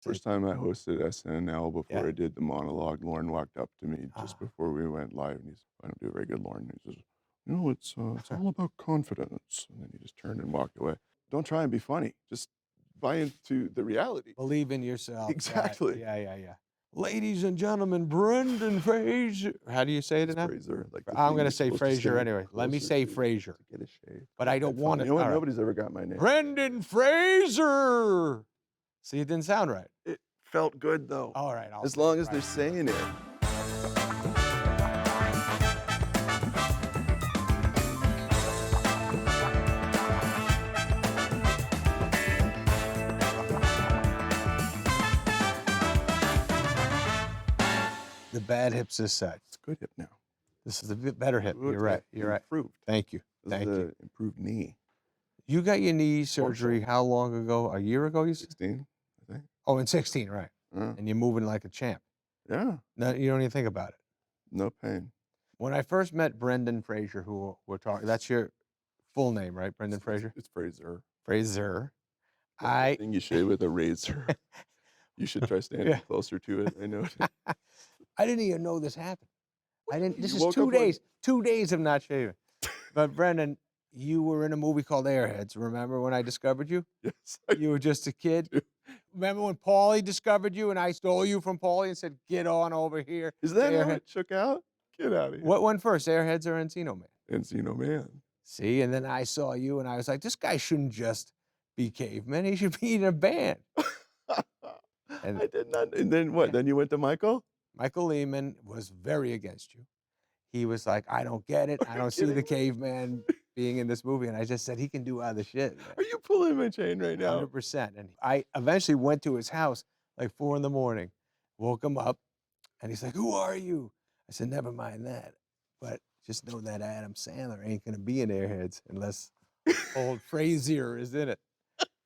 First time I hosted SNL before Yeah. I did the monologue, Lauren walked up to me just Ah. before we went live, and I don't do a very good Lauren. He says, "You know, it's all about confidence." And then he just turned and walked away. Don't try and be funny. Just buy into the reality. Believe in yourself. Right. Exactly. Yeah, yeah, yeah. Ladies and gentlemen, Brendan Fraser. How do you say it It's now? Fraser, like the I'm thing going to you're say supposed to Fraser stand anyway. Let me closer say to Fraser, get a shave. but I don't That's want fine. it. You know what? All right. Nobody's ever got my name. Brendan Fraser. See, it didn't sound right. It felt good though. All right. I'll As say long it as they're right. saying it. The bad hip's this side. It's good hip now. This is a bit better hip. You're right. You're right. Improved. Thank you. This is Thank you. the improved knee. You got your knee surgery how long ago? A year ago, you said? 16, I think. Oh, in 16, right. And you're moving like a champ. Yeah. No, you don't even think about it. No pain. When I first met Brendan Fraser, who we're talking, that's your full name, right? Brendan Fraser? It's Fraser. Fraser. That's the thing you shave with a razor. You should try standing closer to it. I know. I didn't even know this happened. This is woke 2 up days. 2 days of not shaving. But Brendan, you were in a movie called Airheads. Remember when I discovered you? Yes. You were just a kid. Remember when Paulie discovered you and I stole you from Paulie and said, "Get on over here"? Is that how Airhead. it shook out? Get out of here. What went first, Airheads or Encino Man? Encino Man. See, and then I saw you and I was like, this guy shouldn't just be Caveman. He should be in a band. I did not. And then what? Then you went to Michael? Michael Lehman was very against you. He was like, I don't get it. I don't see the Caveman being in this movie. And I just said, he can do other shit. Are you pulling my chain right now? 100%. And I eventually went to his house like 4 in the morning, woke him up, and he's like, who are you? I said, never mind that. But just know that Adam Sandler ain't going to be in Airheads unless old Frazier is in it.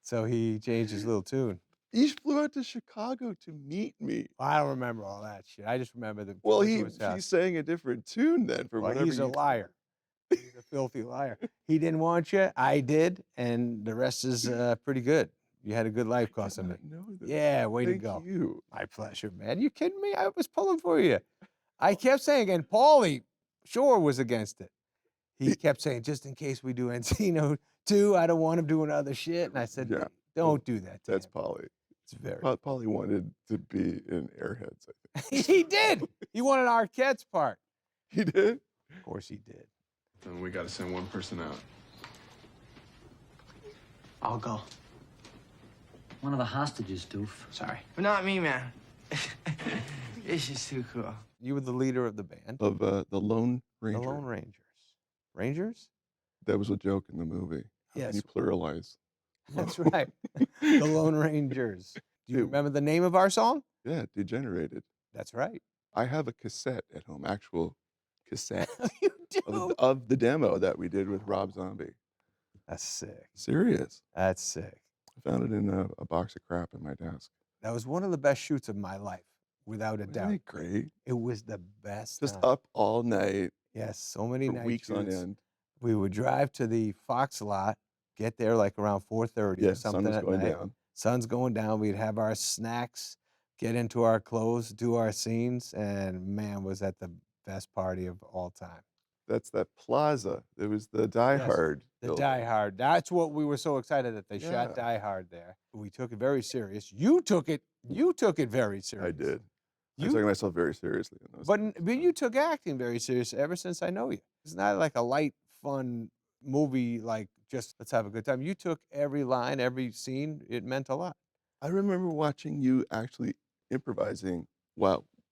So he changed his little tune. He flew out to Chicago to meet me. I don't remember all that shit. I just remember the. Well, he sang a different tune then for whatever. He's a liar. He's a filthy liar. He didn't want you. I did, and the rest is pretty good. You had a good life because of me. Yeah, way to go. Thank you. My pleasure, man. You kidding me? I was pulling for you. I kept saying, and Paulie Shore was against it. He kept saying, just in case we do Encino 2, I don't want him doing other shit. And I said, don't do that. That's Paulie. It's very. Paulie wanted to be in Airheads, I think. He did. He wanted Arquette's part. He did? Of course he did. Then we got to send one person out. I'll go. One of the hostages, doof. Sorry. But not me, man. It's just too cool. You were the leader of the band. Of the Lone Ranger. The Lone Rangers. Rangers? That was a joke in the movie. Yes. You pluralize. That's right. The Lone Rangers. Do you remember the name of our song? Yeah, Degenerated. That's right. I have a cassette at home, actual cassette. You do? Of the demo that we did with Rob Zombie. That's sick. Serious. That's sick. I found it in a box of crap in my desk. That was one of the best shoots of my life, without a doubt. Wasn't it great? It was the best. Just up all night. Yes, so many night weeks on shoots. end. We would drive to the Fox lot, get there like around 4:30 or something sun was at going night. down. Sun's going down. We'd have our snacks, get into our clothes, do our scenes, and man, was that the best party of all time. That's that plaza. It was the Die Hard. The Die Hard. That's what we were so excited that they shot Die Hard there. We took it very serious. You took it very serious. I did. I was taking myself very seriously in those. But you took acting very serious ever since I know you. It's not like a light, fun movie, like just let's have a good time. You took every line, every scene. It meant a lot. I remember watching you actually improvising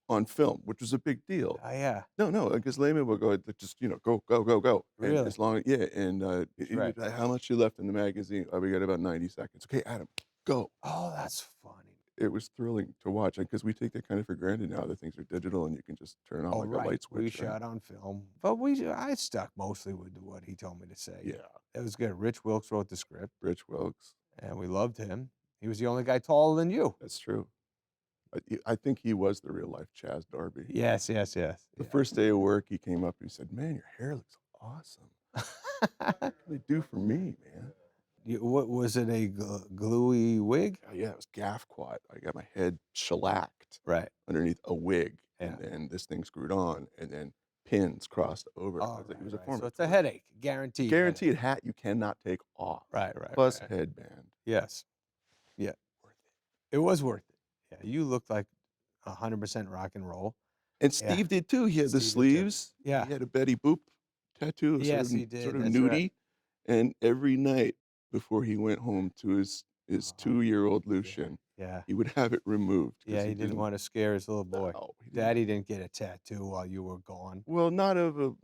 on film, which was a big deal. Oh, yeah. No, because Lehman would go, just, go. Really? And as long, and right. How much you left in the magazine? Oh, we got about 90 seconds. Okay, Adam, go. Oh, that's funny. It was thrilling to watch, because we take that kind of for granted now that things are digital and you can just turn on a light switch. We shot on film, but I stuck mostly with what he told me to say. Yeah. It was good. Rich Wilkes wrote the script. Rich Wilkes. And we loved him. He was the only guy taller than you. That's true. I think he was the real life Chaz Darby. Yes. The first day of work, he came up and he said, "Man, your hair looks awesome. What can they do for me, man?" What was it? A gluey wig? Yeah, it was gaff quad. I got my head shellacked Right. underneath a wig, Yeah. and then this thing screwed on, and then pins crossed over. I Oh, was like, it right, was a right. form So of it's a torture. headache, guaranteed. Headache. Guaranteed hat you cannot take off. Right, right, Plus right. headband. Yes. Yeah. Worth It was worth it. Yeah. You looked like 100% rock and roll. it. And Yeah. Steve did too. He had the Steve did too. sleeves. Yeah. He had a Betty Boop tattoo, Yes, he did. sort of That's right. nudie. And every night before he went home to his Uh-huh. 2-year-old Yeah. Lucian, Yeah. he would have it removed. 'Cause Yeah. He didn't want to scare his little boy. No, he didn't. Daddy didn't get a tattoo while you were gone. Well, not of a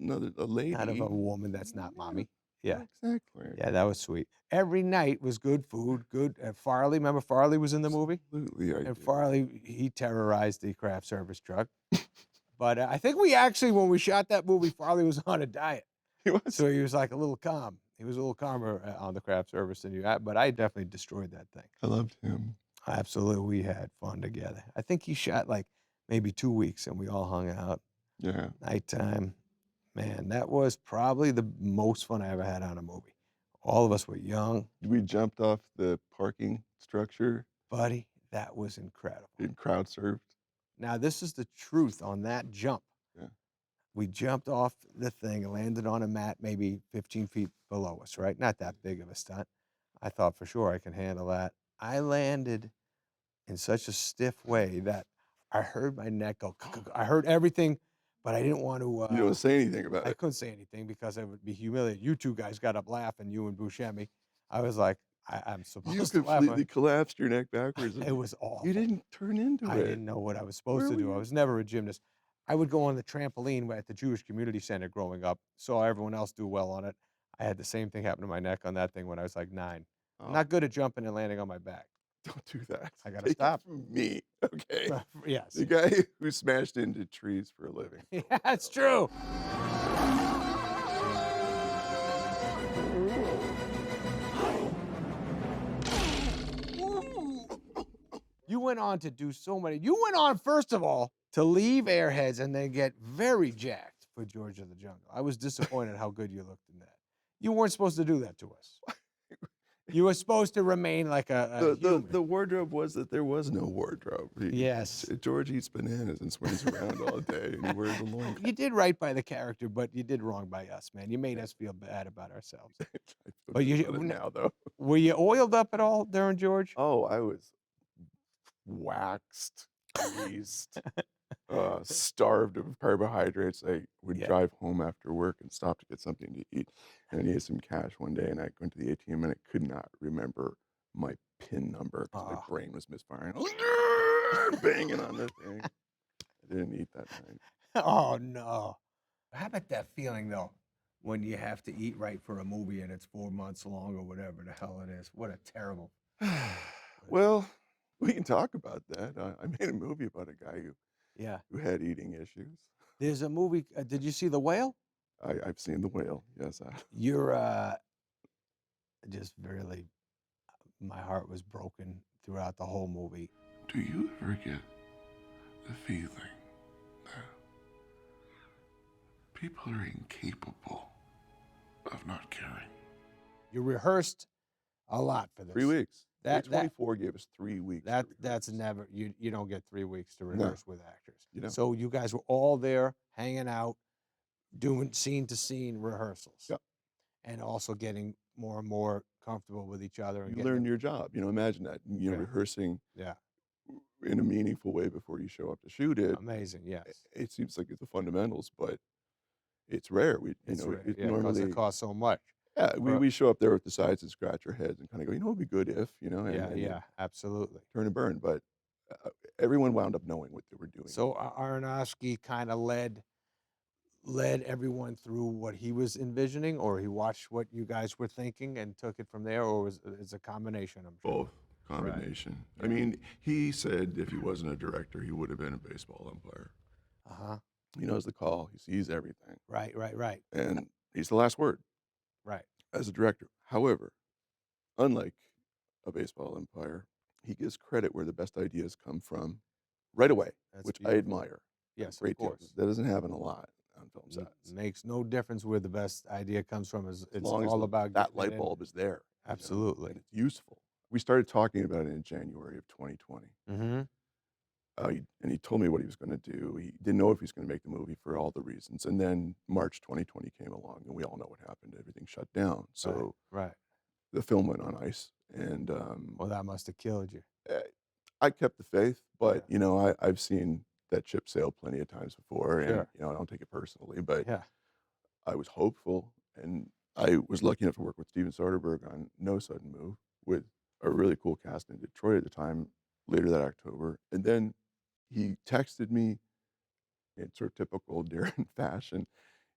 lady. Not of a woman that's not mommy. Yeah. Exactly. Yeah, that was sweet. Every night was good food, good. Farley, remember Farley was in the movie? Absolutely, I And do. Farley, he terrorized the craft service truck. But I think we actually, when we shot that movie, Farley was on a diet. He was. So he was like a little calm. He was a little calmer on the craft service than you. But I definitely destroyed that thing. I loved him. Absolutely. We had fun together. I think he shot like maybe 2 weeks and we all hung out. Yeah. Nighttime. Man, that was probably the most fun I ever had on a movie. All of us were young. We jumped off the parking structure Buddy, that was incredible. and crowd surfed. Now, this is the truth on that jump. Yeah. We jumped off the thing and landed on a mat maybe 15 feet below us, right? Not that big of a stunt. I thought for sure I could handle that. I landed in such a stiff way that I heard my neck go, I heard everything, but I didn't want to. You don't say anything about I it. couldn't say anything because I would be humiliated. You two guys got up laughing, you and Buscemi. I was like, I'm You supposed to laugh. completely collapsed your neck backwards. It was awful. You didn't turn into I it. didn't know what I was supposed Where to were do. I you? was never a gymnast. I would go on the trampoline at the Jewish Community Center growing up, saw everyone else do well on it. I had the same thing happen to my neck on that thing when I was like 9. I'm Oh, not good at jumping and landing on my back. don't do that. I gotta Take it stop. from me, okay? Yes. The guy who smashed into trees for a living. Yeah, it's true. You went on to do so many. You went on, first of all, to leave Airheads and then get very jacked for George of the Jungle. I was disappointed how good you looked in that. You weren't supposed to do that to us. You were supposed to remain like a human. The wardrobe was that there was no wardrobe. Yes. George eats bananas and swings around all day, and he wears a long. You did right by the character, but you did wrong by us, man. You made us feel bad about ourselves. I feel But you- good about it now, though. Were you oiled up at all during George? Oh, I was waxed, greased, starved of carbohydrates. I would Yeah. drive home after work and stop to get something to eat. And I needed some cash one day, and I went to the ATM, and I could not remember my PIN number because my Ah. brain was misfiring. Banging on the thing. I didn't eat that night. Oh, no. How about that feeling, though, when you have to eat right for a movie and it's 4 months long or whatever the hell it is? What a terrible. Well, we can talk about that. I made a movie about a guy Yeah. who had eating issues. There's a movie. Did you see The Whale? I've seen The Whale. Yes, You're just really, my heart was broken throughout the whole movie. Do you ever get the feeling that people are incapable of not caring? You rehearsed a lot for this. 3 weeks. That- Day 24 gave us 3 weeks. to That's rehearse. never, you don't get 3 weeks to rehearse with actors. You don't. So you guys were all there hanging out, doing scene to scene rehearsals. Yep. And also getting more and more comfortable with each other. And You getting learn them- your job. Imagine that. Yeah. Rehearsing Yeah. in a meaningful way before you show up to shoot it. Amazing, yes. It seems like it's the fundamentals, but it's rare. We, It's rare, it yeah, because normally, it costs so much. yeah, for- we show up there with the sides and scratch our heads and kind of go, it would be good if, and Yeah, then yeah, absolutely. turn and burn. But everyone wound up knowing what they were doing. So Aronofsky kind of led everyone through what he was envisioning, or he watched what you guys were thinking and took it from there, or it's a combination, I'm sure. Both combination. I mean, he said if he wasn't a director, he would have been a baseball umpire. Uh-huh. He knows the call. He sees everything. Right. And he's the last word Right. as a director. However, unlike a baseball umpire, he gives credit where the best ideas come from right away, That's which I beautiful. admire. a Yes, of great deal. course. That doesn't happen a lot on film N- sets. Makes no difference where the best idea comes from. It's As long as all about that getting it light in. bulb is there. Absolutely. and it's useful. We started talking about it in January of 2020. Mm-hmm. And he told me what he was going to do. He didn't know if he was going to make the movie for all the reasons. And then March 2020 came along, and we all know what happened. Everything shut down. So Right. the film went on ice, and Well, that must have killed you. eh, I kept the faith. But Yeah. I've seen that ship sail plenty of times before, and Sure. I don't take it personally. But Yeah. I was hopeful, and I was lucky enough to work with Steven Soderbergh on No Sudden Move with a really cool cast in Detroit at the time, later that October. And then he texted me in sort of typical Darren fashion.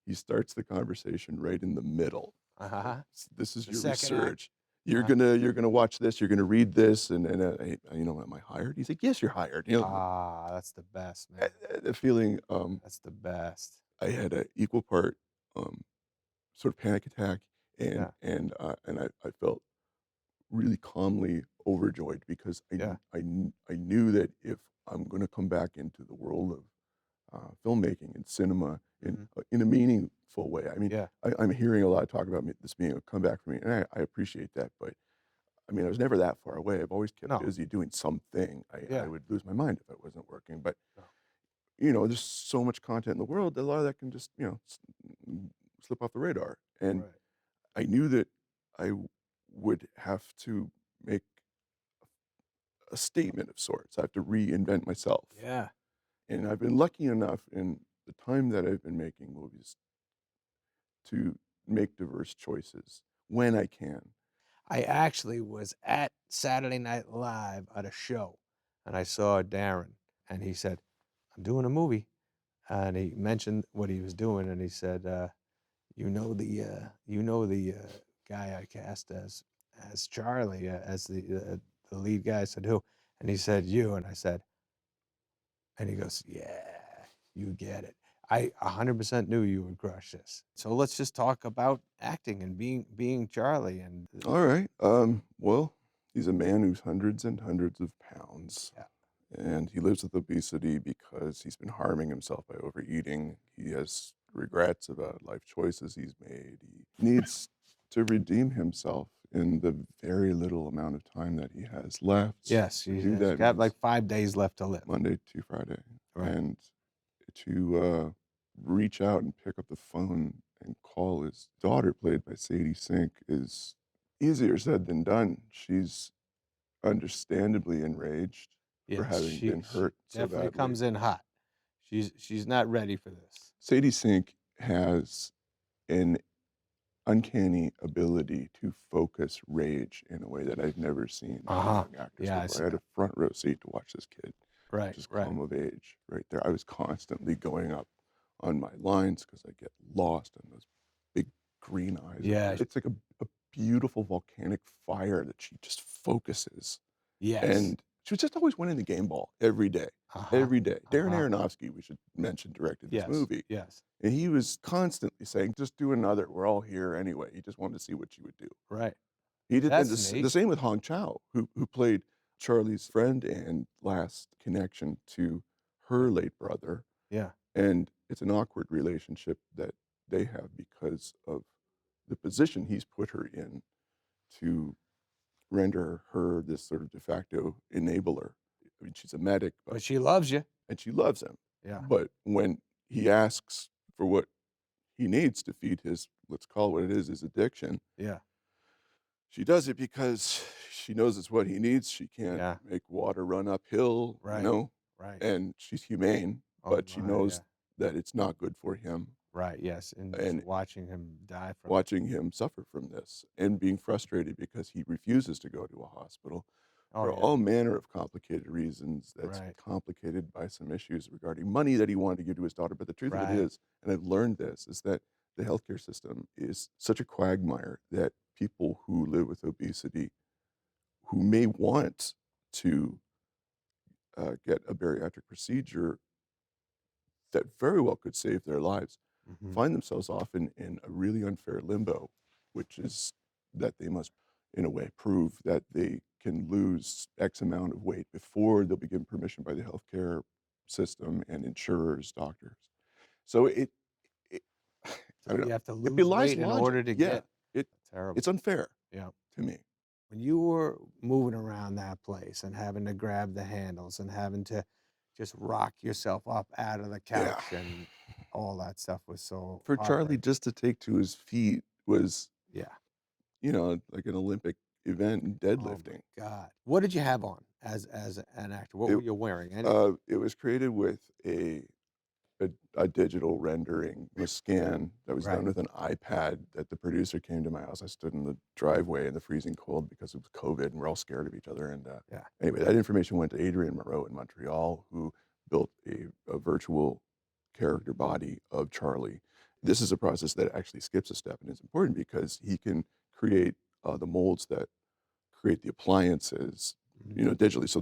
He starts the conversation right in the middle. Like, Uh-huh. this is The your second act. research. You're Uh-huh. gonna watch this. You're gonna read this, and am I hired? He's like, yes, you're hired. Ah, that's the best, man. The feeling That's the best. I had an equal part sort of panic attack, Yeah. and I felt really calmly overjoyed because Yeah. I knew that if I'm going to come back into the world of filmmaking and cinema Mhm. in a meaningful way. I mean, Yeah. I'm hearing a lot of talk about this being a comeback for me, and I appreciate that. But I mean, I was never that far away. I've always kept No. busy doing something. I Yeah. would lose my mind if I wasn't working. But No. there's so much content in the world that a lot of that can just slip off the radar. And Right. I knew that would have to make a statement of sorts. I have to reinvent myself. Yeah. And I've been lucky enough in the time that I've been making movies to make diverse choices when I can. I actually was at Saturday Night Live at a show, and I saw Darren, and he said, "I'm doing a movie," and he mentioned what he was doing, and he said, "You know the guy I cast as Charlie, as the lead guy." I said, "Who?" And he said, "You." And I said, and he goes, "Yeah, you get it." I 100% knew you would crush this. So let's just talk about acting and being Charlie. And All right. Well, he's a man who's hundreds and hundreds of pounds. Yeah. And he lives with obesity because he's been harming himself by overeating. He has regrets about life choices he's made. He needs to redeem himself in the very little amount of time that he has left. yes, To he's do that got means like 5 days left to live. Monday to Friday. Right. And to reach out and pick up the phone and call his daughter, played by Sadie Sink, is easier said than done. She's understandably enraged for Yes, having been hurt so definitely badly. comes in hot. She's not ready for this. Sadie Sink has an uncanny ability to focus rage in a way that I've never seen in Uh-huh. young actors Yeah, before. I had a front row seat to watch this kid right, just right. come of age right there. I was constantly going up on my lines because I get lost in those big green eyes. of Yeah. hers. It's like a beautiful volcanic fire that she just focuses. Yes. And she was just always winning the game ball every day. Uh-huh. Every day. Darren Uh-huh. Aronofsky, we should mention, directed this Yes. movie. Yes. And he was constantly saying, just do another. We're all here anyway. He just wanted to see what you would do. Right. He did and That's the neat. same with Hong Chow, who played Charlie's friend and last connection to her late brother. Yeah. And it's an awkward relationship that they have because of the position he's put her in to render her this sort of de facto enabler. I mean, she's a medic, But she loves you. and she loves him. Yeah. But when he asks for what he needs to feed his, let's call it what it is, his addiction, Yeah. she does it because she knows it's what he needs. She can't Yeah. make water run uphill, Right. Right. and she's humane, Oh but she my, knows yeah. that it's not good for him. Right. Yes. And And watching him die from it. watching him suffer from this and being frustrated because he refuses to go to a hospital Oh, for yeah. all manner of complicated reasons. That's Right. complicated by some issues regarding money that he wanted to give to his daughter. But the truth of Right. it is, and I've learned this, is that the healthcare system is such a quagmire that people who live with obesity, who may want to get a bariatric procedure that very well could save their lives, Mhm. find themselves often in a really unfair limbo, which is that they must, in a way, prove that they can lose X amount of weight before they'll be given permission by the healthcare system and insurers, doctors. So it I So don't you know. have to It lose belies weight in logic. order to Yeah, get it terrible. it's unfair. Yeah. to me. When you were moving around that place and having to grab the handles and having to just rock yourself up out of the Yeah. couch and all that stuff was so For Charlie heartbreaking. just to take to his feet was, Yeah. like an Olympic event in Oh my deadlifting. God. What did you have on as an actor? What It were you wearing? Anything? it was created with a digital rendering, a scan that was Right. done with an iPad that the producer came to my house. I stood in the driveway in the freezing cold because of COVID, and we're all scared of each other, and, Yeah. anyway, that information went to Adrian Moreau in Montreal, who built a virtual character body of Charlie. This is a process that actually skips a step, and it's important because he can create, the molds that create the appliances, Mhm. digitally. So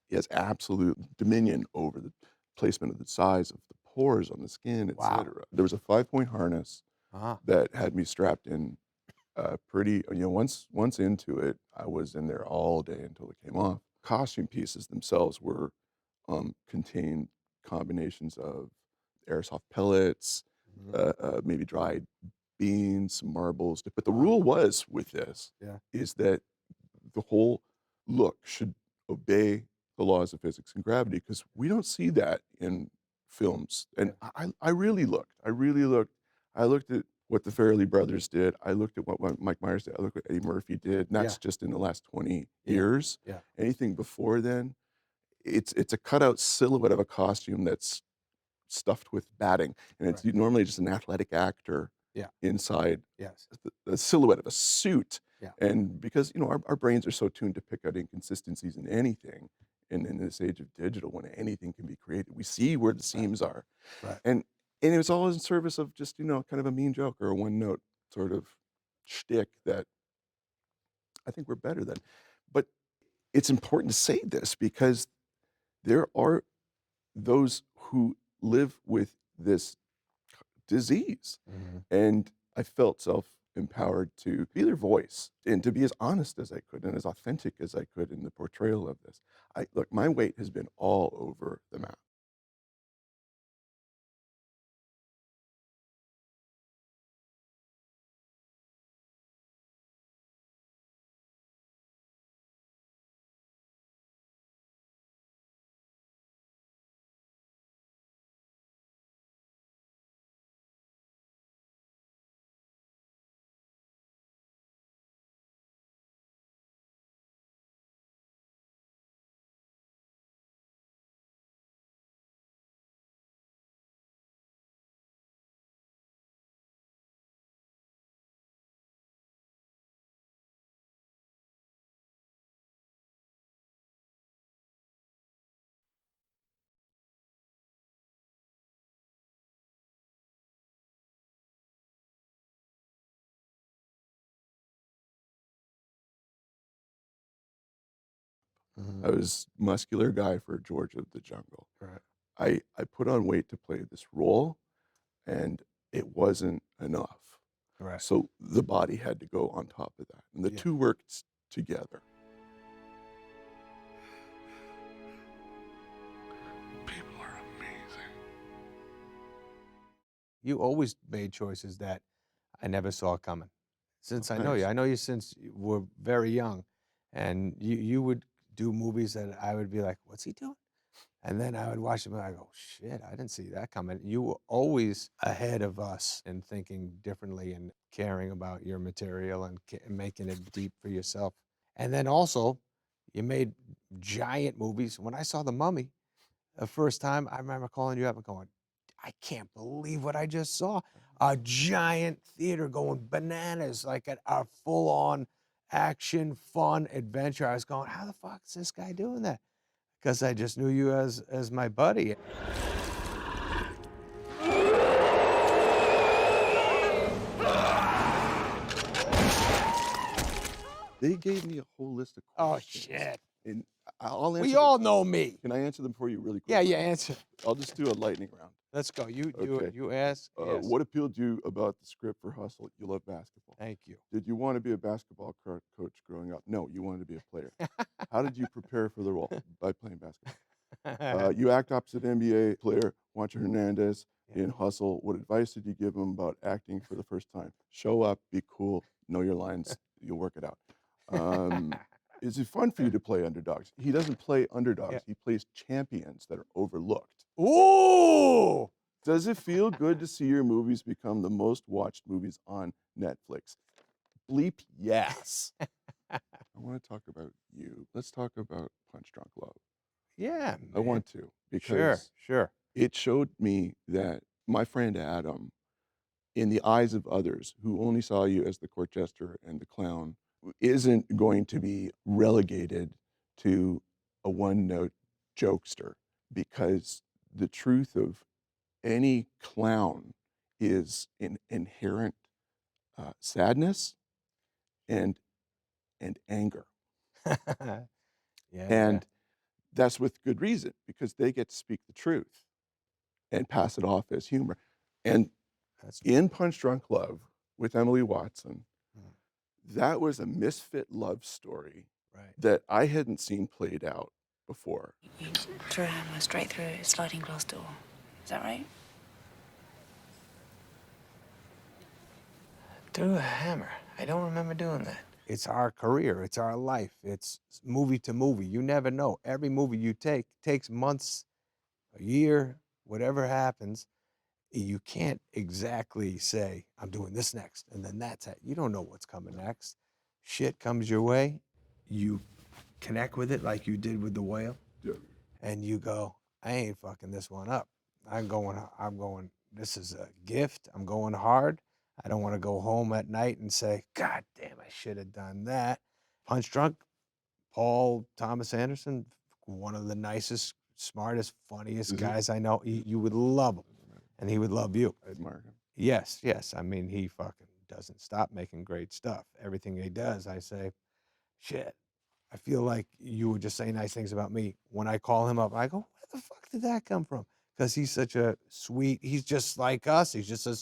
he has absolute dominion over the placement of the size of the pores on the skin, et Wow. cetera. There was a 5-point harness Uh-huh. that had me strapped in, pretty once into it, I was in there all day until it came off. Costume pieces themselves contained combinations of airsoft pellets, Mhm. maybe dried beans, some marbles, but the Wow. rule was with this Yeah. is that the whole look should obey the laws of physics and gravity because we don't see that in films. And Yeah. I really looked. I really looked. I looked at what the Farrelly brothers did. I looked at what Mike Myers did. I looked at what Eddie Murphy did. And Yeah. that's just in the last 20 Yeah. years. Yeah. Anything before then, it's a cutout silhouette of a costume that's stuffed with batting, and it's Right. normally just an athletic actor Yeah. inside Yes. the silhouette of a suit. Yeah. And because our brains are so tuned to pick out inconsistencies in anything, and in this age of digital, when anything can be created, we see where the Right. seams are, Right. and it was all in service of just kind of a mean joke or a one note sort of shtick that I think we're better than. But it's important to say this because there are those who live with this disease. Mhm. And I felt self-empowered to be their voice and to be as honest as I could and as authentic as I could in the portrayal of this. Look, my weight has been all over the map. Mhm. I was muscular guy for George of the Jungle. Right. I put on weight to play this role, and it wasn't enough. Right. So the body had to go on top of that, and the Yeah. two worked together. People are amazing. You always made choices that I never saw coming. Since I know you, Thanks. I know you since you were very young, and you would do movies that I would be like, "What's he doing?" And then I would watch them and I go, "Shit, I didn't see that coming." You were always ahead of us in thinking differently and caring about your material and making it deep for yourself. And then also, you made giant movies. When I saw The Mummy the first time, I remember calling you up and going, "I can't believe what I just saw. A giant theater going bananas, like a full-on action, fun adventure." I was going, "How the fuck is this guy doing that?" Because I just knew you as my buddy. They gave me a whole list of Oh, questions, shit. and I'll answer We them. all know me. Can I answer them for you really Yeah, quickly? yeah, answer. I'll just do a lightning round. Let's go. You do it. Okay. You ask. Yes. What appealed to you about the script for Hustle? You love basketball. Thank you. Did you want to be a basketball coach growing up? No, you wanted to be a player. How did you prepare for the role? By playing basketball. You act opposite NBA player Juancho Hernandez in Hustle. What advice did you give him about acting for the first time? Show up, be cool, know your lines. you'll work it out. Is it fun for you to play underdogs? He doesn't play underdogs. Yeah. He plays champions that are overlooked. Ooh! Does it feel good to see your movies become the most watched movies on Netflix? Bleep yes. I want to talk about you. Let's talk about Punch Drunk Love. Yeah, I man. want to Sure, because sure. it showed me that my friend Adam, in the eyes of others who only saw you as the court jester and the clown, isn't going to be relegated to a one-note jokester, because the truth of any clown is an inherent sadness and anger. Yeah, yeah. And that's with good reason, because they get to speak the truth and pass it off as humor. And That's in Punch Drunk Love with Emily Watson, Mm. that was a misfit love story right. that I hadn't seen played out before. You threw a hammer straight through a sliding glass door. Is that right? Threw a hammer. I don't remember doing that. It's our career. It's our life. It's movie to movie. You never know. Every movie you take takes months, a year, whatever happens. You can't exactly say, I'm doing this next, and then that's it. You don't know what's coming next. Shit comes your way. You connect with it like you did with the whale, Yeah. and you go, I ain't fucking this one up. I'm going, this is a gift. I'm going hard. I don't want to go home at night and say, God damn, I should have done that. Punch Drunk, Paul Thomas Anderson, one of the nicest, smartest, funniest Is he? guys I know. You would love him, and he would love you. I admire him. Yes, yes. I mean, he fucking doesn't stop making great stuff. Everything he does, I say, shit. I feel like you would just say nice things about me. When I call him up, I go, where the fuck did that come from? Because he's such a sweet, he's just like us. He's just a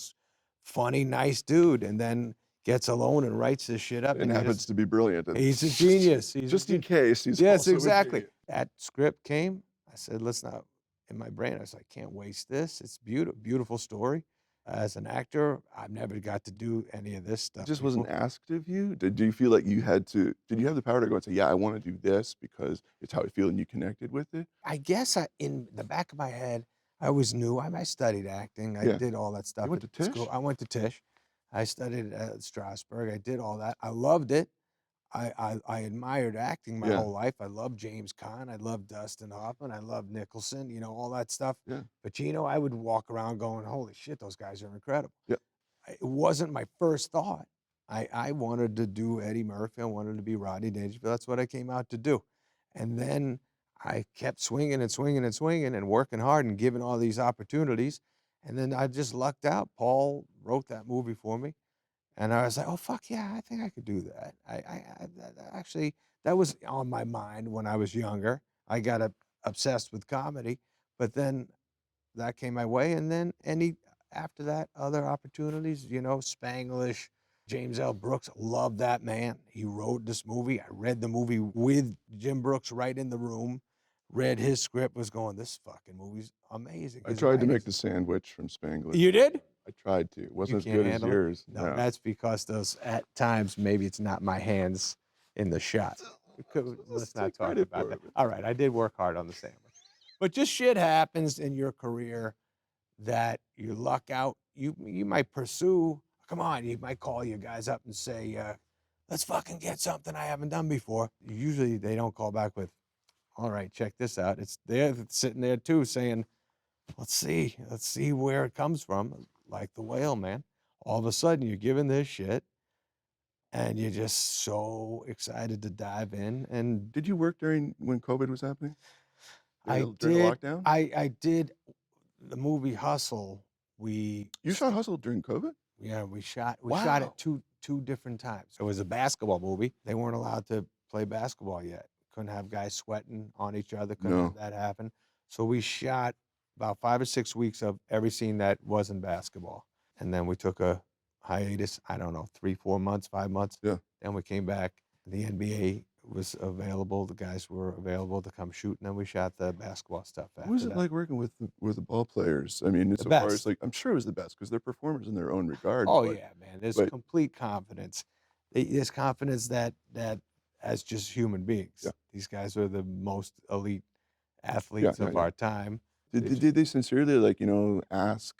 funny, nice dude. And then gets alone and writes this shit up. And he happens to be brilliant. he's a genius. He's Just a in case, he's yes, also a exactly. genius. That script came. I said, let's not, in my brain, I was like, can't waste this. It's beautiful story. As an actor, I've never got to do any of this stuff. It just before. wasn't asked of you? Did you feel like you had to, did you have the power to go and say, yeah, I want to do this because it's how I feel, and you connected with it? I guess in the back of my head, I always knew. I studied acting. I Yeah. did all that stuff. You went at to school. Tisch? I went to Tisch. I studied at Strasberg. I did all that. I loved it. I admired acting my Yeah. whole life. I loved James Caan. I loved Dustin Hoffman. I loved Nicholson, all that stuff. Yeah. Pacino, I would walk around going, holy shit, those guys are incredible. Yeah. It wasn't my first thought. I wanted to do Eddie Murphy. I wanted to be Rodney Dangerfield. That's what I came out to do. And then I kept swinging and swinging and swinging and working hard and giving all these opportunities. And then I just lucked out. Paul wrote that movie for me. And I was like, oh, fuck yeah, I think I could do that. Actually, that was on my mind when I was younger. I got obsessed with comedy, but then that came my way. And then after that, other opportunities, Spanglish, James L. Brooks, loved that man. He wrote this movie. I read the movie with Jim Brooks right in the room, read his script, was going, this fucking movie's amazing. I His tried to make writing's- the sandwich from Spanglish. You did? I tried to. It You wasn't as can't good as handle it? yours. No, that's because at times, maybe it's not my hands in the shot. Let's not take talk credit about for that. it. All right, I did work hard on the sandwich. But just shit happens in your career that you luck out. You might pursue, come on, you might call your guys up and say, let's fucking get something I haven't done before. Usually they don't call back with, all right, check this out. They're sitting there too saying, let's see where it comes from. Like the whale, man. All of a sudden you're given this shit and you're just so excited to dive in. And Did you work when COVID was happening? During the did. lockdown? I did the movie Hustle. You shot Hustle during COVID? Yeah, we shot Wow. it two different times. It was a basketball movie. They weren't allowed to play basketball yet. Couldn't have guys sweating on each other. Couldn't No. have that happen. So we shot about 5 or 6 weeks of every scene that wasn't basketball. And then we took a hiatus, I don't know, 3, 4 months, 5 months. Yeah. Then we came back. The NBA was available. The guys were available to come shoot. And then we shot the basketball stuff after What was it that. like working with the ball players? I mean, The so far as best. like, I'm sure it was the best because they're performers in their own regard. Oh, but yeah, man. There's but- complete confidence There's confidence that as just human beings. Yeah. These guys are the most elite Yeah, athletes yeah, of yeah. our time. Did they sincerely, like, ask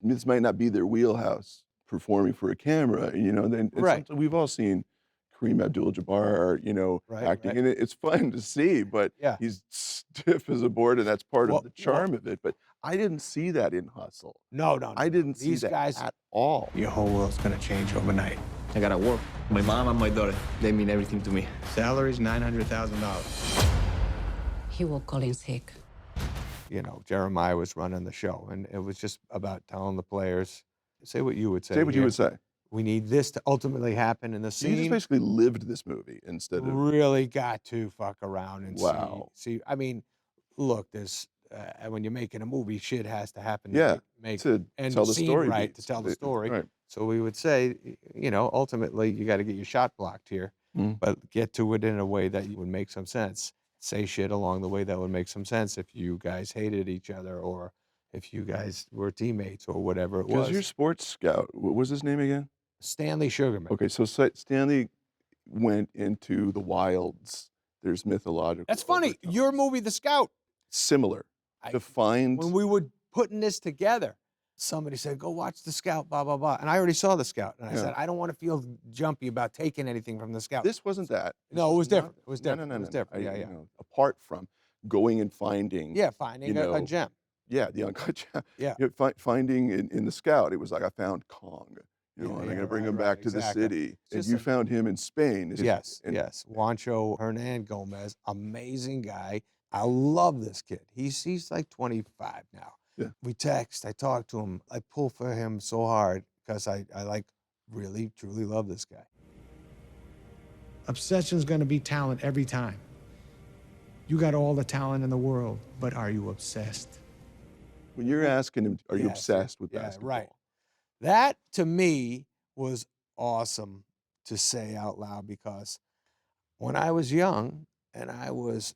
I mean, this might not be their wheelhouse, performing for a camera, then and Right, sometimes we've all seen Kareem Abdul-Jabbar, right, acting, right. and it's fun to see, but Yeah. he's stiff as a board, and that's part of Well, the well, charm of it, but I didn't see that in Hustle. no, no, no, I no. didn't see These that guys, at all. your whole world's gonna change overnight. I gotta work. My mom and my daughter, they mean everything to me. Salary's $900,000. He will call in sick. Jeremiah was running the show, and it was just about telling the players, say what you would say. Say what you here. would say. We need this to ultimately happen in the So you just scene. basically lived this movie instead of Really got to fuck around and Wow. see. I mean, look, there's when you're making a movie, shit has to happen to Yeah, make to and tell the the scene story right beats. to tell the It story. right. So we would say, ultimately, you got to get your shot blocked here, Mhm. but get to it in a way that would make some sense. Say shit along the way that would make some sense if you guys hated each other or if you guys were teammates or whatever it Because was. your sports scout, what was his name again? Stanley Sugarman. Okay, so Stanley went into the wilds. There's mythological That's funny. Your overtones. movie, The Scout. Similar, I- defined. When we were putting this together, somebody said, "Go watch The Scout," blah blah blah, and I already saw The Scout, and I Yeah. said, "I don't want to feel jumpy about taking anything from The Scout." This wasn't that. This No, it was not- different. It was No, different. no, It no, was no, no. different. Yeah, yeah. Apart from going and finding, Yeah, finding a gem. yeah, the uncut gem. Yeah. Finding in the scout, it was like I found Kong, Yeah, and I'm yeah, gonna bring right, him right, back to the exactly. city, It's and just you a- found him in Spain. Yes, And yes. Juancho Hernan Gomez, amazing guy. I love this kid. He's like 25 now. Yeah. We text. I talk to him. I pull for him so hard because I like really truly love this guy. Obsession's gonna be talent every time. You got all the talent in the world, but are you obsessed? When you're asking him, are you Yes, obsessed with yeah, basketball? right. That to me was awesome to say out loud because when I was young and I was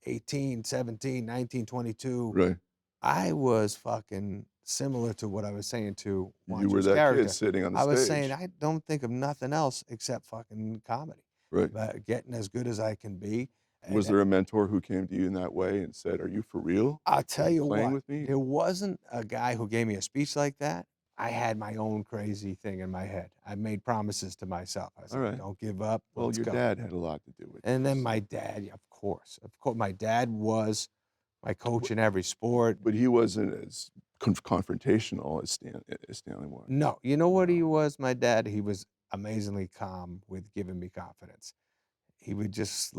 18, 17, 19, 22, Right. I was fucking similar to what I was saying to You were Juancho's that character. kid sitting on the I stage. was saying I don't think of nothing else except fucking comedy. Right. But getting as good as I can be. Was And there a mentor who came to you in that way and said, "Are you for real? I'll tell you playing what, with me?" there wasn't a guy who gave me a speech like that. I had my own crazy thing in my head. I made promises to myself. I said, right. "Don't give up. Well, Let's your go." dad had a lot to do with it. And then my dad, yeah, of course, my dad was my coach in every sport. But he wasn't as confrontational as Stanley was. No, you know what he was, my dad? He was amazingly calm with giving me confidence. He would just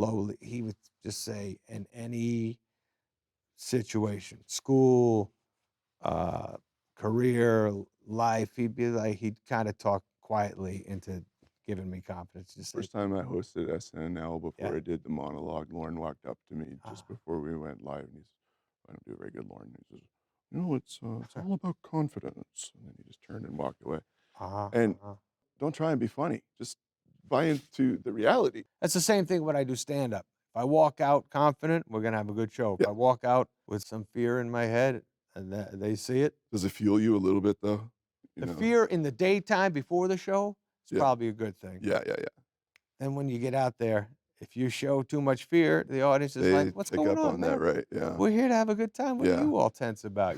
say, in any situation, school, career, life, he'd kind of talk quietly into giving me confidence. Just First time I hosted SNL before Yeah. I did the monologue, Lauren walked up to me just Ah. before we went live, and I don't do a very good Lauren. He says, it's all about confidence. And then he just turned and walked away. And don't try and be funny. Just buy into the reality. That's the same thing when I do stand up. If I walk out confident, we're going to have a good show. If Yeah. I walk out with some fear in my head and they see it, Does it fuel you a little bit, though? the fear in the daytime before the show is Yeah. probably a good thing. Yeah. Then when you get out there, if you show too much fear, the audience is They like, "What's pick going up on, on man? that, right? Yeah. We're here to have a good time. What Yeah. are you all tense about?"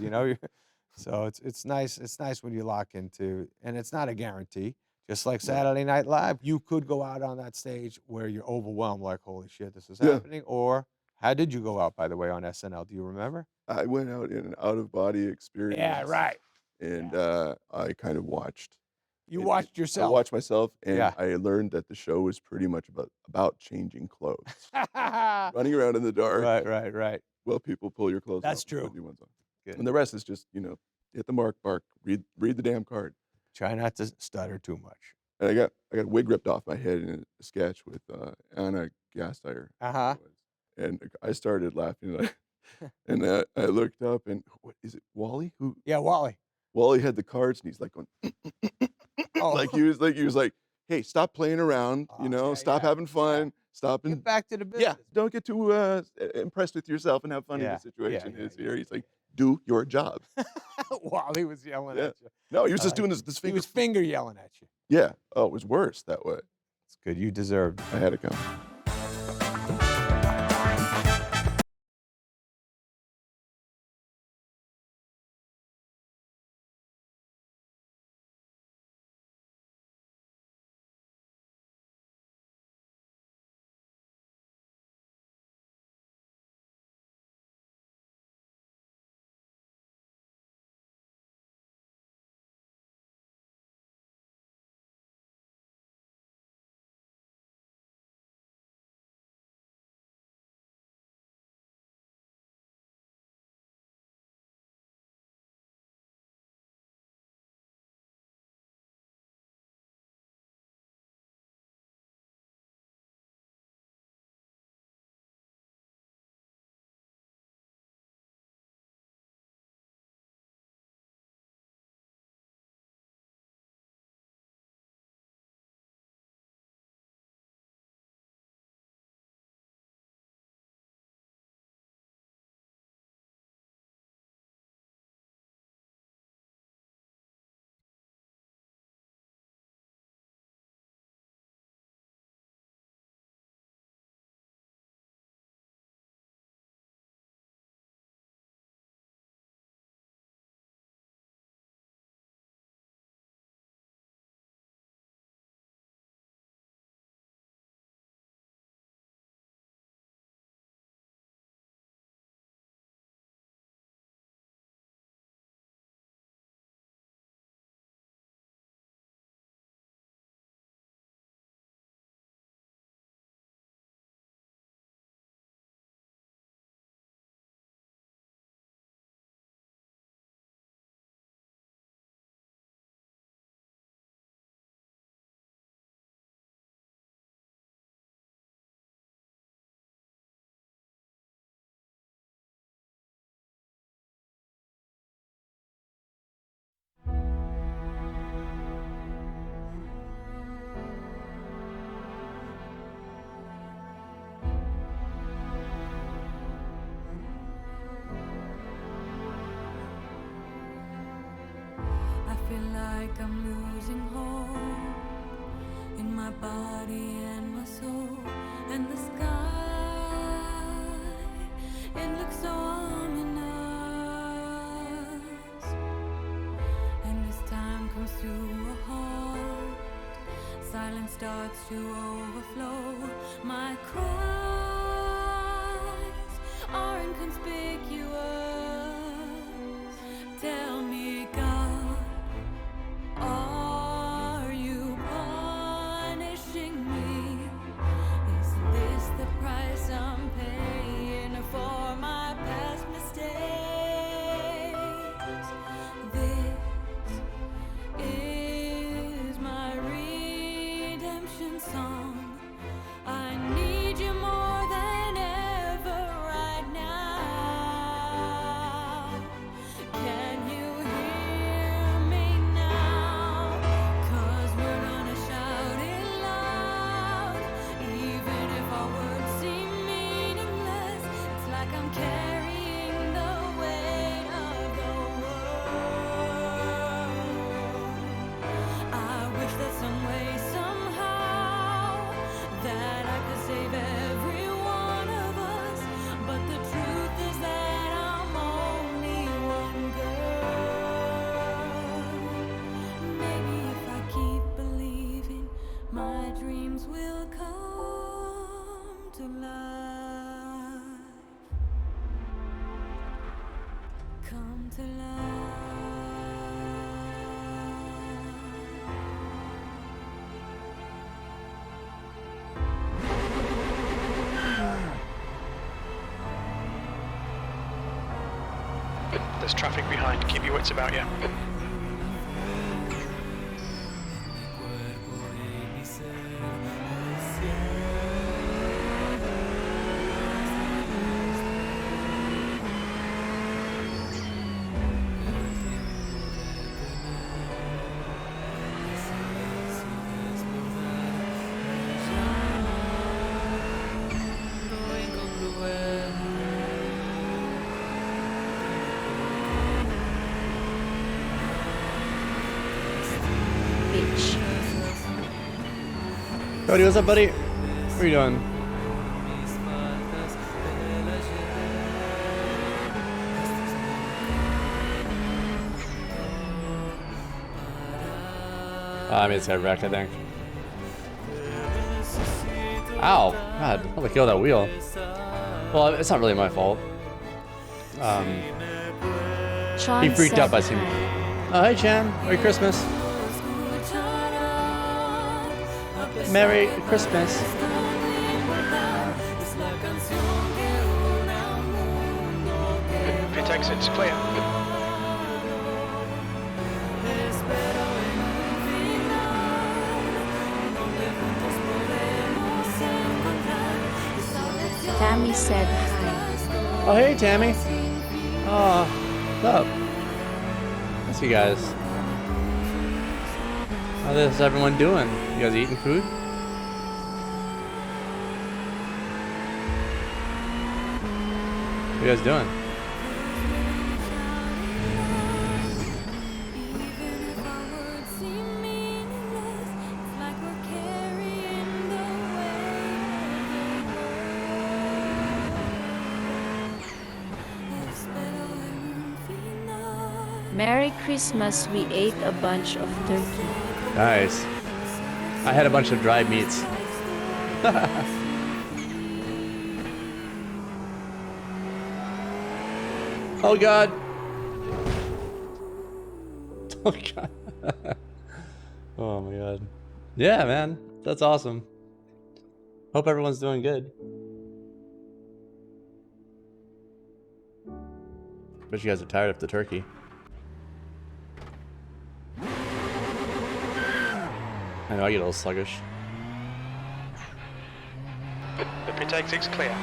So it's nice. It's nice when you lock into, and it's not a guarantee. Just like Saturday Night Live, you could go out on that stage where you're overwhelmed, like, "Holy shit, this is Yeah. happening." Or how did you go out, by the way, on SNL? Do you remember? I went out in an out-of-body experience. Yeah, right. And I kind of watched. You and watched I yourself. watched myself, and Yeah. I learned that the show was pretty much about changing clothes. Running around in the dark Right. while people pull your clothes That's off and put true. new ones on. Good. And the rest is just, hit the mark, bark, read the damn card. Try not to stutter too much. And I got a wig ripped off my head in a sketch with Anna Gasteyer. Uh-huh. And I started laughing, and I looked up, and what is it, Wally? Yeah, Wally. Wally had the cards, and he's like going, Oh. like he was like, hey, stop playing around, Yeah, stop yeah, having fun, stop Get and back to the business. don't get too impressed with yourself and how funny Yeah, the situation yeah, is yeah, here. He's like, do your job. Wally was yelling Yeah. at you. No, he was I just like doing it. this He finger. was finger yelling at you. Yeah. Oh, it was worse that way. It's good. You deserved it. I had it coming. I feel like I'm losing hope in my body and my soul, and the sky, it looks so ominous, and as time comes to a halt, silence starts to overflow. My cries are inconspicuous. Tell me, God, are you punishing me? Is this the price I'm paying for my past mistakes? This is my redemption song. I need you more than ever right now. Can you hear me now? 'Cause we're gonna shout it loud. Even if our words seem meaningless, it's like I'm carrying the weight of the world. I wish that some way, somehow, that I could save every one of us. But the truth is that I'm only one girl. Maybe if I keep believing, my dreams will come to life. Come to life. There's traffic behind. Keep your wits about you. Cody, what's up, buddy? What are you doing? I made this guy wreck, I think. Ow! God, how did I kill that wheel? Well, it's not really my fault. He freaked out by seeing me. Oh, hey, Chan. Merry Christmas. Merry Christmas. Pit exit's clear. Tammy said hi. Oh, hey, Tammy. Oh, what's up? What's you guys? How's everyone doing? You guys eating food? What are you guys doing? Merry Christmas, we ate a bunch of turkey. Nice. I had a bunch of dried meats. Oh God. Oh God. Oh my God. Yeah, man. That's awesome. Hope everyone's doing good. Bet you guys are tired of the turkey. I know, I get a little sluggish. The pit exit's clear.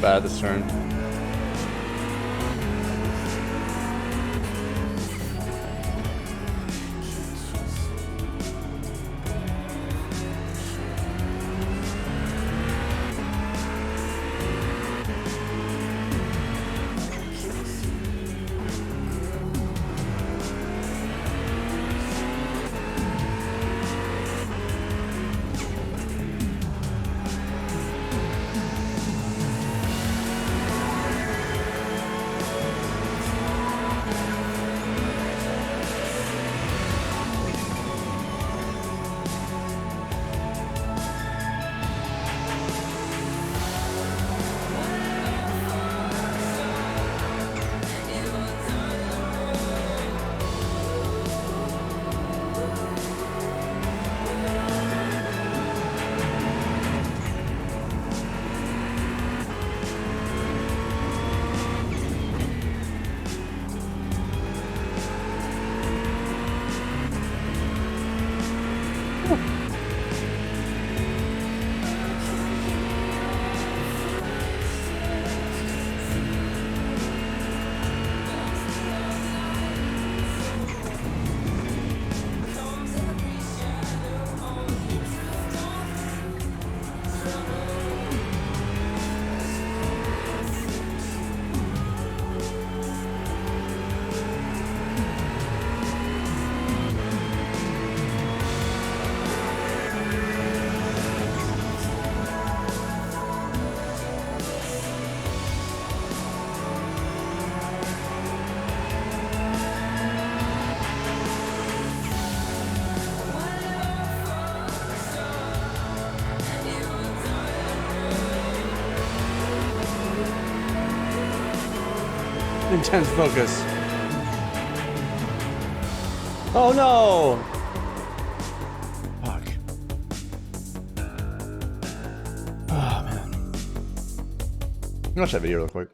Bad this turn. Intense focus. Oh no! Fuck. Oh man. Watch that video real quick.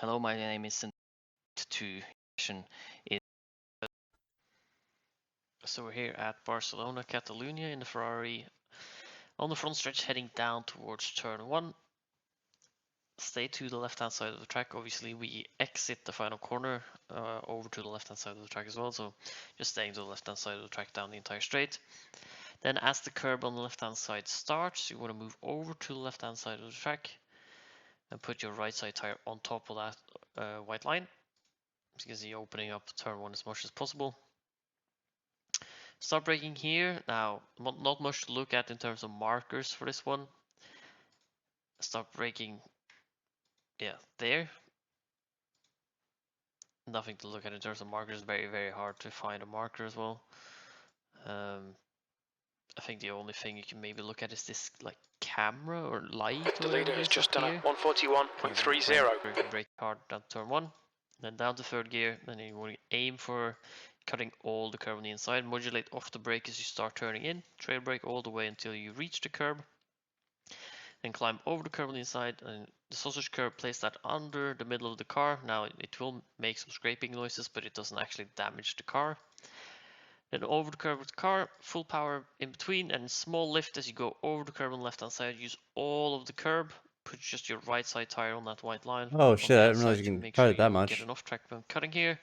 Hello, my name is to So we're here at Barcelona, Catalonia in the Ferrari on the front stretch heading down towards turn 1. Stay to the left hand side of the track. Obviously we exit the final corner over to the left hand side of the track as well, so just staying to the left hand side of the track down the entire straight. Then as the curb on the left hand side starts, you want to move over to the left hand side of the track and put your right side tire on top of that white line. So you can see opening up turn 1 as much as possible. Start braking here. Now, not much to look at in terms of markers for this one. Start braking, yeah, there. Nothing to look at in terms of markers. Very hard to find a marker as well. I think the only thing you can maybe look at is this like camera or light. The or leader has just done a 141.30. Brake hard down turn 1, then down to third gear. Then you want to aim for cutting all the curb on the inside. Modulate off the brake as you start turning in. Trail brake all the way until you reach the curb. Then climb over the curb on the inside, and the sausage curb, place that under the middle of the car. Now it will make some scraping noises, but it doesn't actually damage the car. Then over the curb with the car, full power in between, and small lift as you go over the curb on the left hand side. Use all of the curb. Put just your right side tire on that white line. Oh shit, I didn't realize you can cut it that much. Get enough track when cutting here.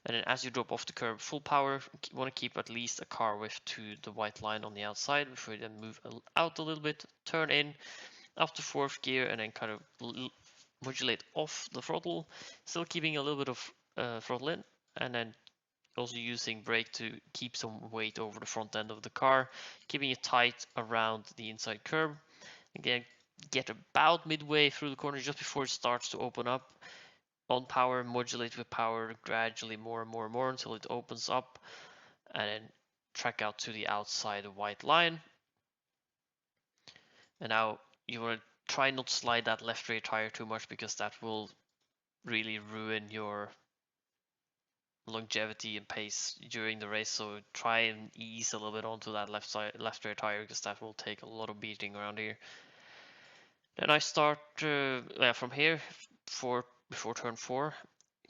And then as you drop off the curb, full power. You want to keep at least a car width to the white line on the outside before you then move out a little bit. Turn in up to fourth gear and then kind of modulate off the throttle. Still keeping a little bit of throttle in, and then also using brake to keep some weight over the front end of the car, keeping it tight around the inside curb. Again, get about midway through the corner just before it starts to open up. On power, modulate with power gradually more and more until it opens up, and then track out to the outside white line. And now you want to try not to slide that left rear tire too much, because that will really ruin your longevity and pace during the race. So try and ease a little bit onto that left rear tire, because that will take a lot of beating around here. Then I start from here before turn 4,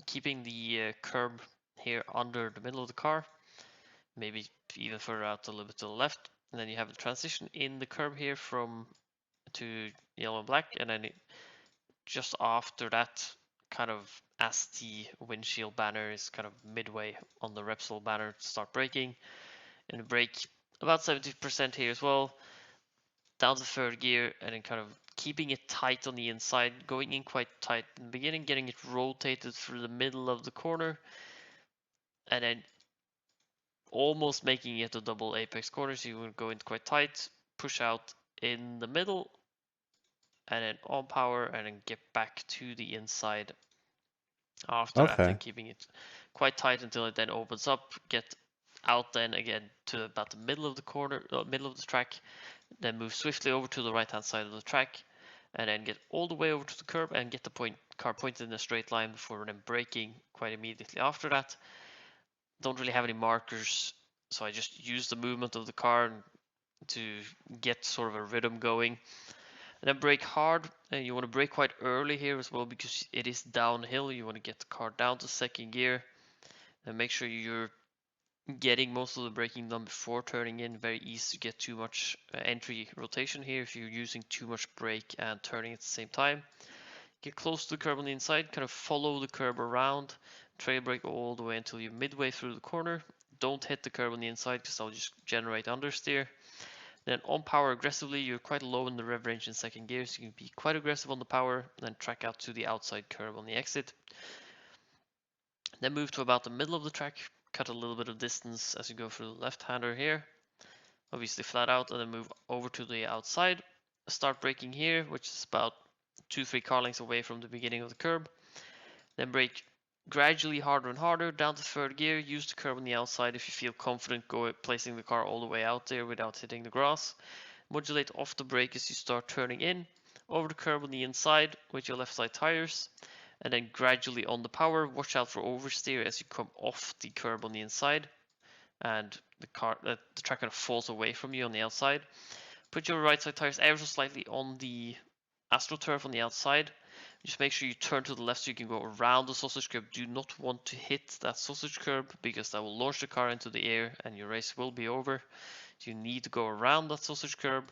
keeping the curb here under the middle of the car, maybe even further out a little bit to the left. And then you have the transition in the curb here from to yellow and black, and then just after that, kind of as the windshield banner is kind of midway on the Repsol banner, start braking, and brake about 70% here as well, down to third gear, and then kind of keeping it tight on the inside, going in quite tight in the beginning, getting it rotated through the middle of the corner, and then almost making it a double apex corner. So you will go in quite tight, push out in the middle, and then on power, and then get back to the inside after that, and keeping it quite tight until it then opens up. Get out then again to about the middle of the corner, middle of the track, then move swiftly over to the right hand side of the track, and then get all the way over to the curb and get the car pointed in a straight line before then braking quite immediately after that. Don't really have any markers, so I just use the movement of the car to get sort of a rhythm going. And then brake hard, and you want to brake quite early here as well, because it is downhill. You want to get the car down to second gear, and make sure you're getting most of the braking done before turning in. Very easy to get too much entry rotation here if you're using too much brake and turning at the same time. Get close to the curb on the inside, kind of follow the curb around, trail brake all the way until you're midway through the corner. Don't hit the curb on the inside, because that'll just generate understeer. Then on power aggressively. You're quite low in the rev range in second gear, so you can be quite aggressive on the power, then track out to the outside curb on the exit. Then move to about the middle of the track, cut a little bit of distance as you go through the left-hander here, obviously flat out, and then move over to the outside. Start braking here, which is about 2-3 car lengths away from the beginning of the curb. Then brake gradually harder and harder down to third gear. Use the curb on the outside if you feel confident placing the car all the way out there without hitting the grass. Modulate off the brake as you start turning in, over the curb on the inside with your left side tires, and then gradually on the power. Watch out for oversteer as you come off the curb on the inside, and the track kind of falls away from you on the outside. Put your right side tires ever so slightly on the AstroTurf on the outside. Just make sure you turn to the left so you can go around the sausage curb. Do not want to hit that sausage curb because that will launch the car into the air and your race will be over. So you need to go around that sausage curb,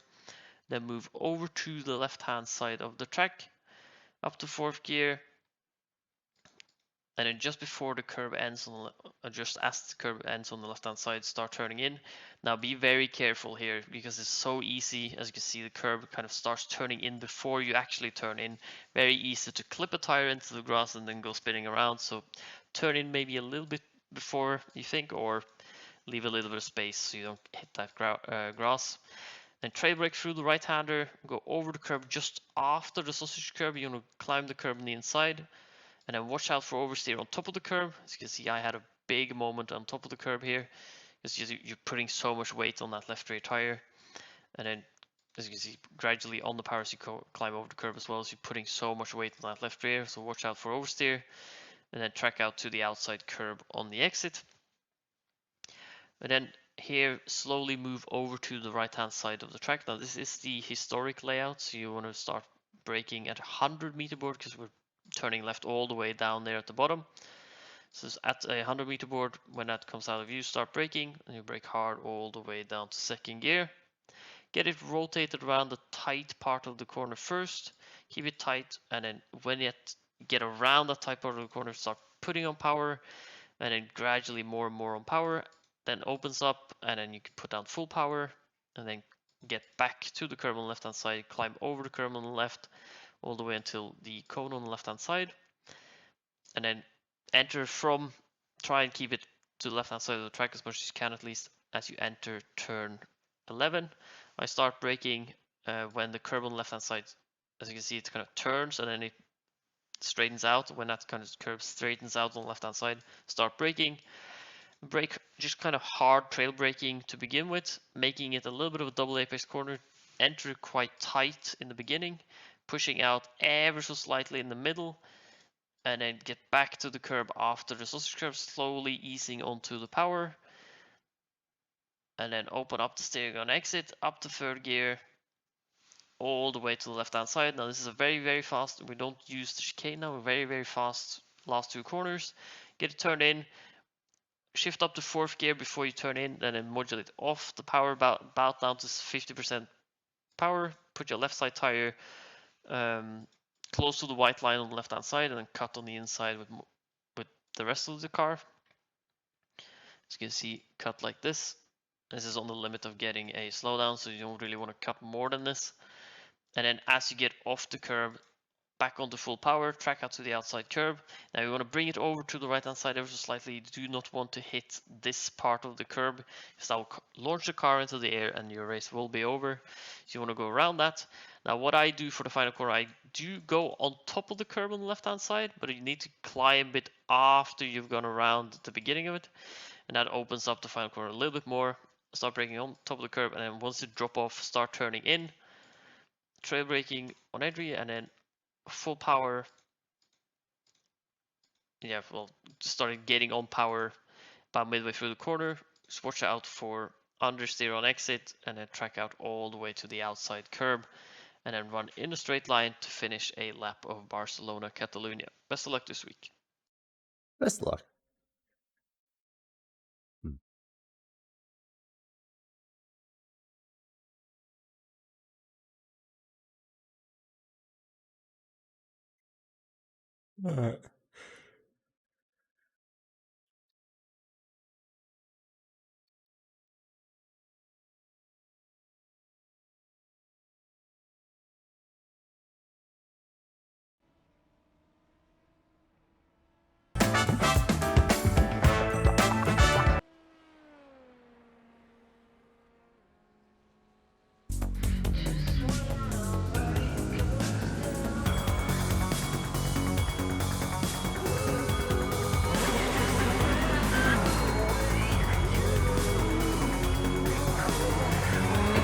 then move over to the left hand side of the track, up to 4th gear, and then just before the curb ends just as the curb ends on the left hand side, start turning in. Now be very careful here because it's so easy. As you can see, the curb kind of starts turning in before you actually turn in. Very easy to clip a tire into the grass and then go spinning around. So turn in maybe a little bit before you think, or leave a little bit of space so you don't hit that grass. Then trail brake through the right hander, go over the curb just after the sausage curb. You want to climb the curb on the inside. And then watch out for oversteer on top of the curb. As you can see, I had a big moment on top of the curb here because you're putting so much weight on that left rear tire. And then, as you can see, gradually on the power as you climb over the curb as well, so you're putting so much weight on that left rear. So watch out for oversteer. And then track out to the outside curb on the exit. And then here, slowly move over to the right-hand side of the track. Now, this is the historic layout, so you want to start braking at 100 meter board because we're turning left all the way down there at the bottom. So at a 100 meter board, when that comes out of view, start braking and you brake hard all the way down to 2nd gear. Get it rotated around the tight part of the corner first, keep it tight, and then when you get around that tight part of the corner, start putting on power, and then gradually more and more on power, then opens up, and then you can put down full power, and then get back to the curb on the left hand side, climb over the curb on the left, all the way until the cone on the left hand side, and then enter from, try and keep it to the left hand side of the track as much as you can, at least as you enter turn 11. I start braking when the curb on the left hand side, as you can see, it kind of turns and then it straightens out. When that kind of curve straightens out on the left hand side, start braking. Brake just kind of hard trail braking to begin with, making it a little bit of a double apex corner. Enter quite tight in the beginning, pushing out ever so slightly in the middle, and then get back to the curb after the sausage curb, slowly easing onto the power, and then open up the steering on exit, up to 3rd gear, all the way to the left hand side. Now this is a very fast, we don't use the chicane now, very fast last 2 corners. Get it turned in, shift up to 4th gear before you turn in, and then modulate off the power about down to 50% power. Put your left side tire close to the white line on the left hand side, and then cut on the inside with the rest of the car. As you can see, cut like this. This is on the limit of getting a slowdown, so you don't really want to cut more than this. And then as you get off the curb, back onto full power, track out to the outside curb. Now you want to bring it over to the right hand side ever so slightly. You do not want to hit this part of the curb because that will launch the car into the air and your race will be over. So you want to go around that. Now what I do for the final corner, I do go on top of the curb on the left hand side, but you need to climb it after you've gone around the beginning of it. And that opens up the final corner a little bit more. Start braking on top of the curb, and then once you drop off, start turning in. Trail braking on entry, and then full power. Yeah, well, starting getting on power about midway through the corner. Just watch out for understeer on exit, and then track out all the way to the outside curb, and then run in a straight line to finish a lap of Barcelona Catalunya. Best of luck this week. Best of luck. All right.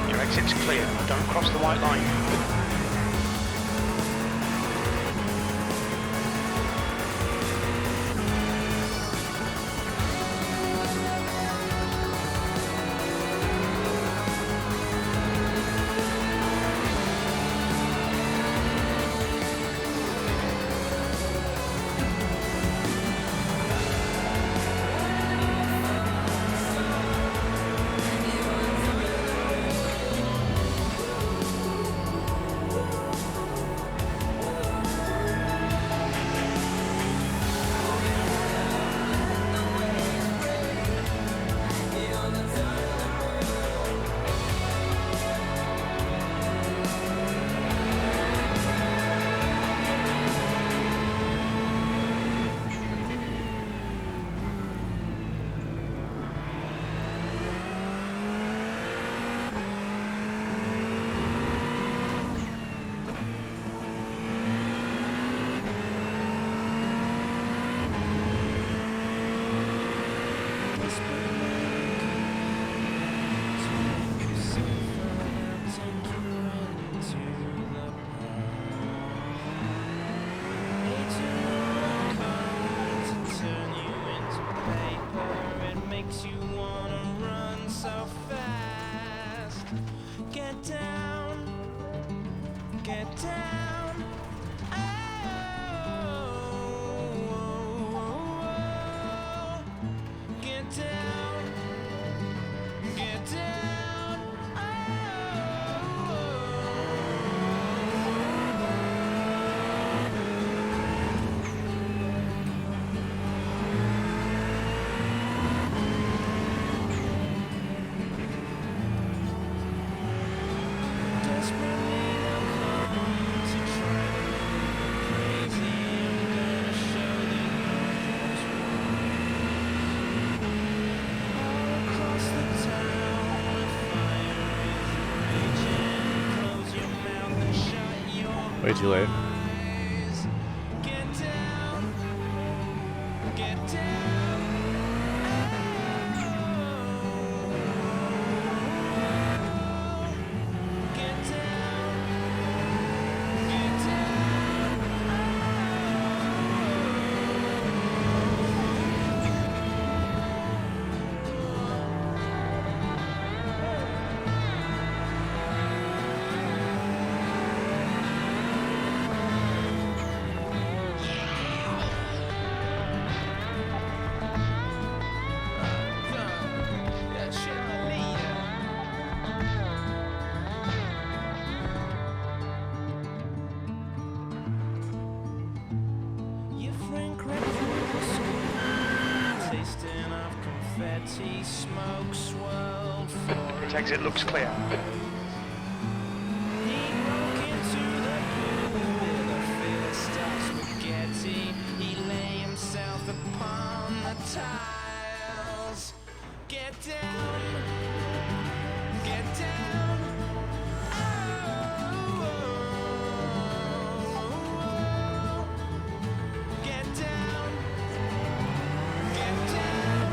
Your exit's clear. Don't cross the white line. get down. Oh, get down. Get down. Way too late. Get down. Get down. Get down. Get down. Your friend crept through the school, tasting of confetti, smoke swirled for Its exit looks clear. He broke into the pool with a fist of spaghetti. He lay himself upon the tiles. Get down, get down. Get down, get down.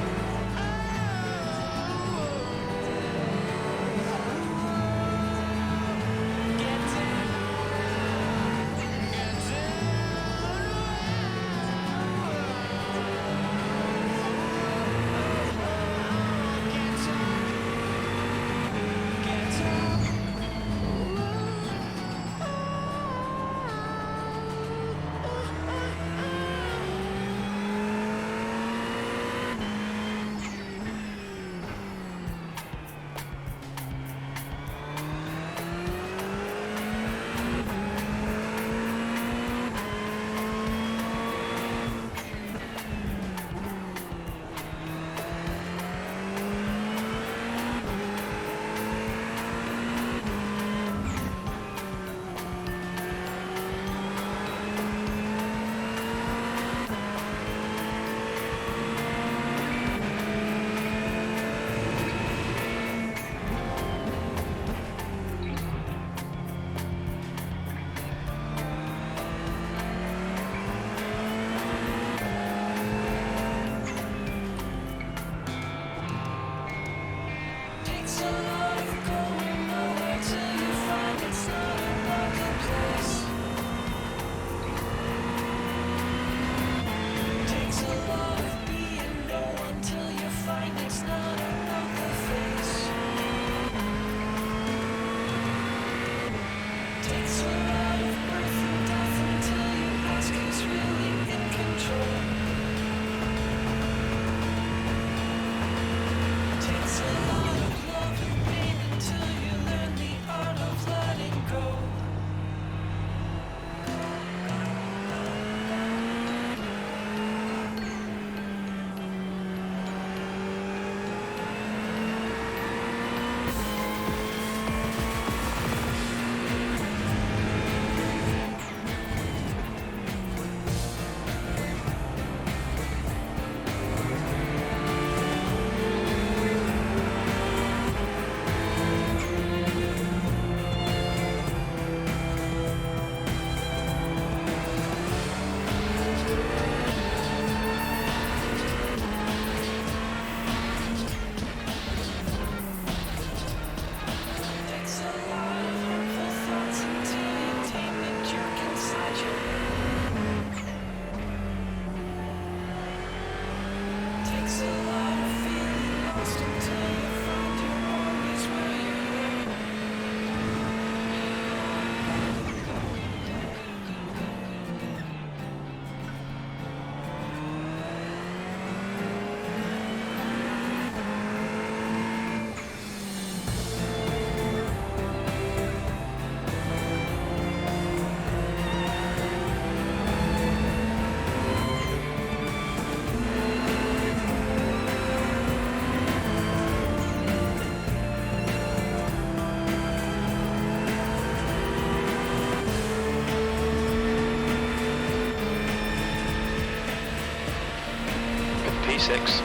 P6.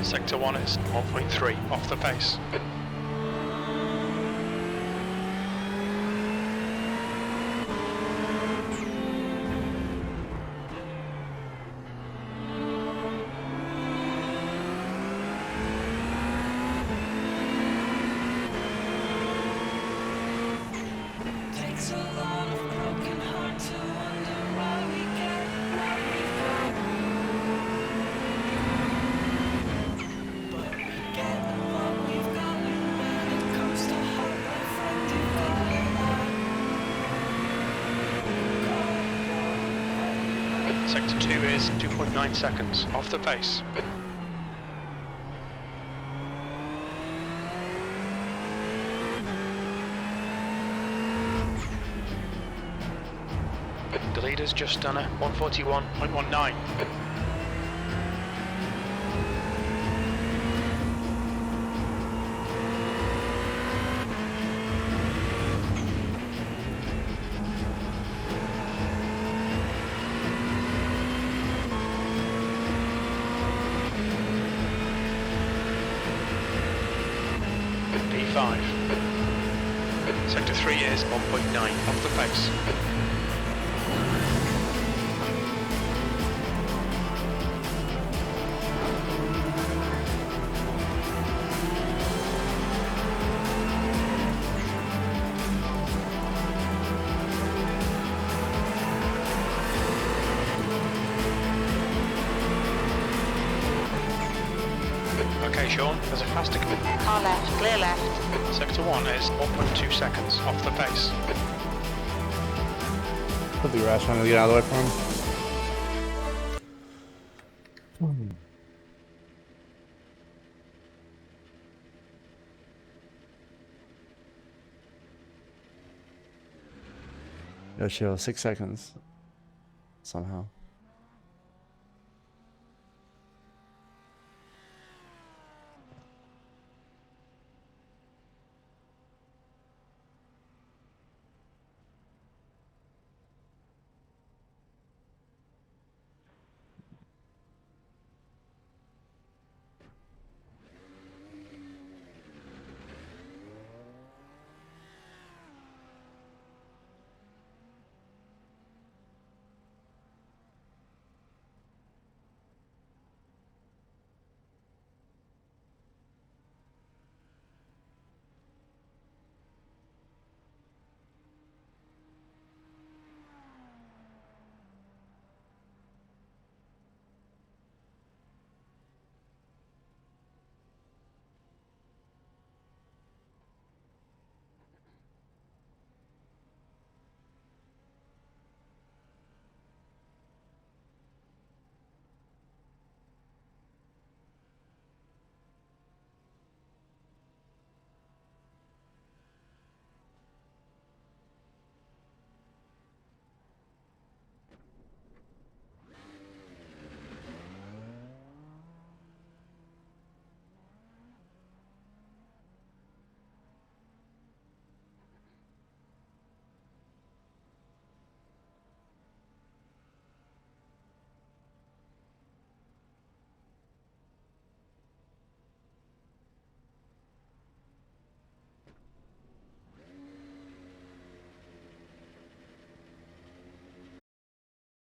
Sector 1 is 1.3 off the pace. Takes a lot of broken heart to wonder why we get what we've got. But we get what we've got when it comes to heart, my friend, you've got a lot. Sector 2 is 2.9 seconds off the pace. The leader's just done a 141.19. P5. Sector 3 is 1.9 off the pace. Okay, Sean, there's a faster Car left, clear left. Sector 1 is 1.2 seconds off the pace. Put the garage trying to get out of the way for him. Yo, chill. 6 seconds. Somehow.